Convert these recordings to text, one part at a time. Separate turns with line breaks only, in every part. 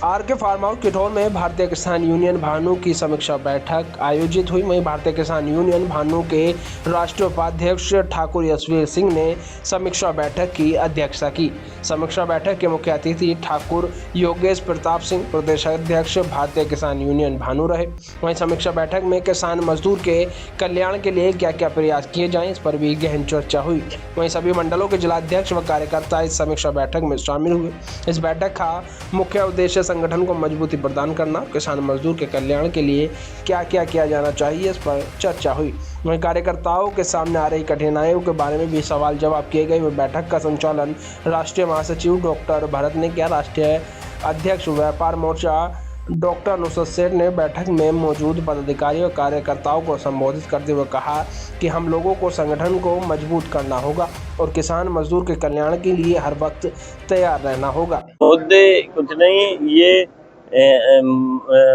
R K. Farm house Kithore में भारतीय किसान यूनियन भानु की समीक्षा बैठक आयोजित हुई। वहीं भारतीय किसान यूनियन भानु के राष्ट्रीय उपाध्यक्ष ठाकुर यशवीर सिंह ने समीक्षा बैठक की अध्यक्षता की। समीक्षा बैठक के मुख्य अतिथि ठाकुर योगेश प्रताप सिंह प्रदेश अध्यक्ष भारतीय किसान यूनियन भानु रहे। वहीं समीक्षा बैठक में किसान मजदूर के कल्याण के लिए क्या क्या प्रयास किए जाएं, इस पर भी गहन चर्चा हुई। वहीं सभी मंडलों के जिलाध्यक्ष व कार्यकर्ता इस समीक्षा बैठक में शामिल हुए। इस बैठक का मुख्य उद्देश्य संगठन को मजबूती प्रदान करना, किसान मजदूर के कल्याण के लिए क्या क्या किया जाना चाहिए, इस पर चर्चा हुई। वहीं कार्यकर्ताओं के सामने आ रही कठिनाइयों के बारे में भी सवाल जवाब किए गए। बैठक का संचालन राष्ट्रीय महासचिव डॉक्टर भरत ने किया। राष्ट्रीय अध्यक्ष व्यापार मोर्चा डॉक्टर नुसरत सेठ ने बैठक में मौजूद पदाधिकारियों और कार्यकर्ताओं को संबोधित करते हुए कहा कि हम लोगों को संगठन को मजबूत करना होगा और किसान मजदूर के कल्याण के लिए हर वक्त तैयार रहना होगा।
मुद्दे कुछ नहीं, ये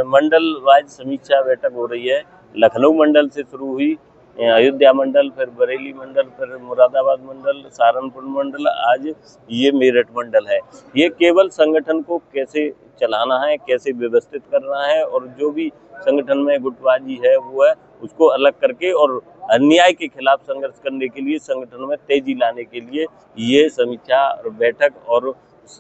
मंडल वाइज समीक्षा बैठक हो रही है। लखनऊ मंडल से शुरू हुई, अयोध्या मंडल, फिर बरेली मंडल, फिर मुरादाबाद मंडल, सहारनपुर मंडल, आज ये मेरठ मंडल है। ये केवल संगठन को कैसे चलाना है, कैसे व्यवस्थित करना है और जो भी संगठन में गुटबाजी है वो है उसको अलग करके और अन्याय के खिलाफ संघर्ष करने के लिए, संगठन में तेजी लाने के लिए ये समीक्षा बैठक और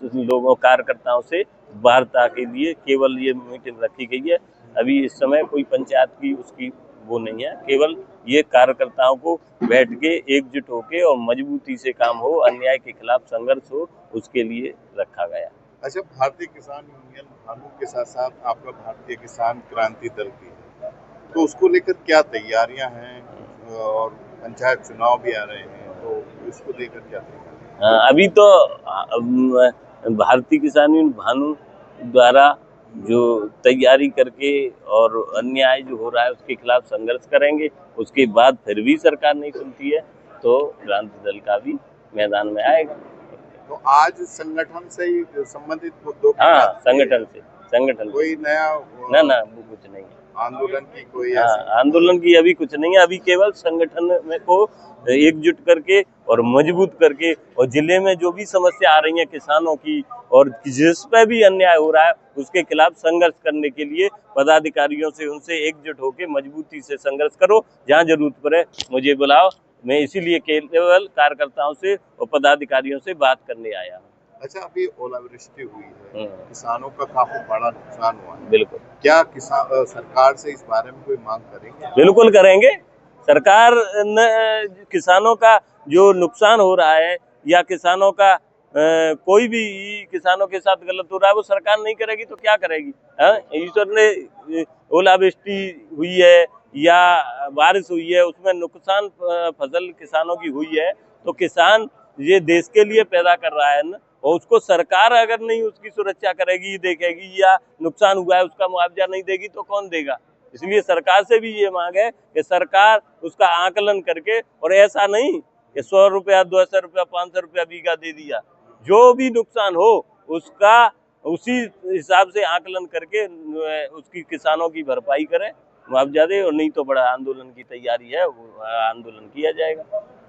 लोगों कार्यकर्ताओं से वार्ता के लिए केवल ये मीटिंग रखी गई है। अभी इस समय कोई पंचायत की उसकी वो नहीं है, केवल ये कार्यकर्ताओं को बैठ के एकजुट होके और मजबूती से काम हो, अन्याय के खिलाफ संघर्ष हो, उसके लिए रखा गया।
अच्छा, भारतीय किसान यूनियन भानु के साथ साथ आपका भारतीय किसान क्रांति दल भी है, तो उसको लेकर क्या तैयारियां हैं और पंचायत चुनाव भी आ रहे हैं, तो इसको लेकर क्या तैयारी?
अभी तो भारतीय किसान यूनियन भानु द्वारा जो तैयारी करके और अन्याय जो हो रहा है उसके खिलाफ संघर्ष करेंगे। उसके बाद फिर भी सरकार नहीं सुनती है तो क्रांति दल का भी मैदान में आएगा।
तो आज संगठन से ही संबंधित मुद्दों की
हाँ, संगठन
कोई नया
ना वो कुछ नहीं है।
आंदोलन की कोई
आंदोलन की अभी कुछ नहीं है। अभी केवल संगठन में को एकजुट करके और मजबूत करके और जिले में जो भी समस्या आ रही है किसानों की और जिस पे भी अन्याय हो रहा है उसके खिलाफ संघर्ष करने के लिए पदाधिकारियों से उनसे एकजुट होकर मजबूती से संघर्ष करो। जहाँ जरूरत पड़े मुझे बुलाओ, मैं इसीलिए केवल कार्यकर्ताओं से और पदाधिकारियों से बात करने आया हूँ।
अच्छा, अभी ओलावृष्टि हुई है, किसानों का काफी बड़ा नुकसान हुआ है।
बिल्कुल,
क्या किसान सरकार से इस बारे में कोई मांग करेंगे?
बिल्कुल करेंगे। सरकार ने किसानों का जो नुकसान हो रहा है या किसानों का कोई भी किसानों के साथ गलत हो रहा है वो सरकार नहीं करेगी तो क्या करेगी? ईश्वर ने ओलावृष्टि हुई है या बारिश हुई है उसमें नुकसान फसल किसानों की हुई है तो किसान ये देश के लिए पैदा कर रहा है ना, और उसको सरकार अगर नहीं उसकी सुरक्षा करेगी, देखेगी या नुकसान हुआ है उसका मुआवजा नहीं देगी तो कौन देगा? इसलिए सरकार से भी ये मांग है कि सरकार उसका आकलन करके, और ऐसा नहीं कि 100 रुपया 200 रुपया 500 रुपया बीघा दे दिया, जो भी नुकसान हो उसका उसी हिसाब से आकलन करके उसकी किसानों की भरपाई करे, मुआवजा दे, और नहीं तो बड़ा आंदोलन की तैयारी है, वो आंदोलन किया जाएगा।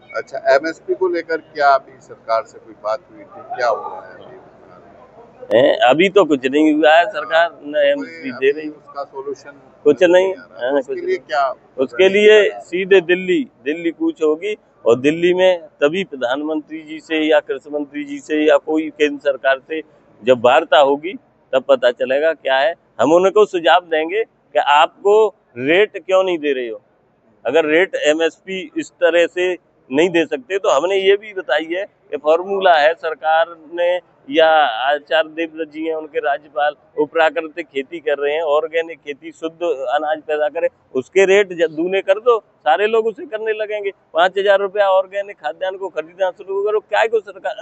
अच्छा, एमएसपी को लेकर क्या अभी सरकार से कोई बात हुई थी, क्या हुआ है
अभी तो कुछ नहीं हुआ है, सरकार न एमएसपी दे रही,
उसका सोल्यूशन
कुछ नहीं।
उसके लिए क्या?
उसके लिए सीधे दिल्ली कूच होगी और दिल्ली में तभी प्रधानमंत्री जी से या कृषि मंत्री जी से या कोई केंद्र सरकार से जब वार्ता होगी तब पता चलेगा क्या है। हम उनको सुझाव देंगे कि आपको रेट क्यों नहीं दे रहे हो। अगर रेट एमएसपी इस तरह से नहीं दे सकते तो हमने ये भी बताई है कि फॉर्मूला है, सरकार ने या आचार्य देवव्रत जी हैं उनके राज्यपाल, वो प्राकृतिक खेती कर रहे हैं, ऑर्गेनिक खेती, शुद्ध अनाज पैदा करें, उसके रेट दूने कर दो, सारे लोग उसे करने लगेंगे। 5000 रुपया ऑर्गेनिक खाद्यान्न को खरीदना शुरू करो, क्या को सरकार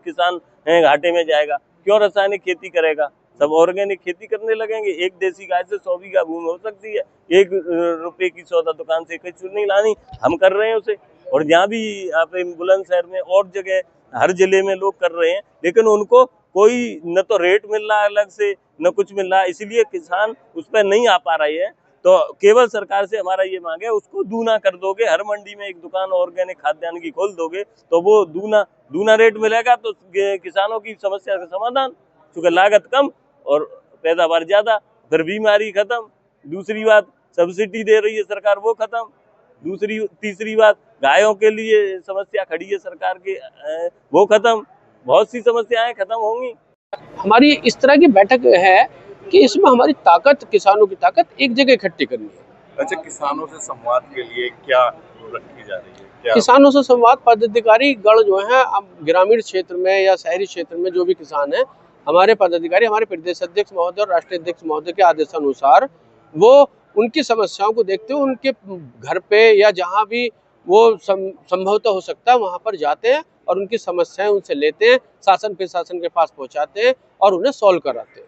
किसान घाटे में जाएगा? क्यों रासायनिक खेती करेगा? सब ऑर्गेनिक खेती करने लगेंगे। एक देसी गाय से 100 बीघा भूमि हो सकती है। 1 रुपए की सौदा दुकान से कुछ नहीं लानी, हम कर रहे हैं उसे। और जहाँ भी आप बुलंदशहर में और जगह हर जिले में लोग कर रहे हैं, लेकिन उनको कोई न तो रेट मिल रहा है अलग से न कुछ मिल रहा है, इसलिए किसान उस पर नहीं आ पा रहे हैं। तो केवल सरकार से हमारा ये मांग है, उसको दूना कर दोगे, हर मंडी में एक दुकान ऑर्गेनिक खाद्यान्न की खोल दोगे तो वो दूना रेट मिलेगा तो किसानों की समस्या का समाधान, क्योंकि लागत कम और पैदावार ज्यादा, फिर बीमारी खत्म। दूसरी बात, सब्सिडी दे रही है सरकार, वो खत्म। तीसरी बात, गायों के लिए समस्या खड़ी है सरकार की, वो खत्म। बहुत सी समस्याएं खत्म होंगी।
हमारी इस तरह की बैठक है कि इसमें हमारी ताकत, किसानों की ताकत एक जगह इकट्ठी करनी है।
अच्छा, किसानों से संवाद के लिए क्या रखी जा रही है? क्या
किसानों से संवाद, पदाधिकारी गण जो है, अब ग्रामीण क्षेत्र में या शहरी क्षेत्र में जो भी किसान है, हमारे पदाधिकारी, हमारे प्रदेश अध्यक्ष महोदय और राष्ट्रीय अध्यक्ष महोदय के आदेशानुसार वो उनकी समस्याओं को देखते हुए उनके घर पे या जहाँ भी वो संभवतः हो सकता है वहाँ पर जाते हैं और उनकी समस्याएं उनसे लेते हैं, शासन प्रशासन के पास पहुँचाते हैं और उन्हें सॉल्व कराते हैं।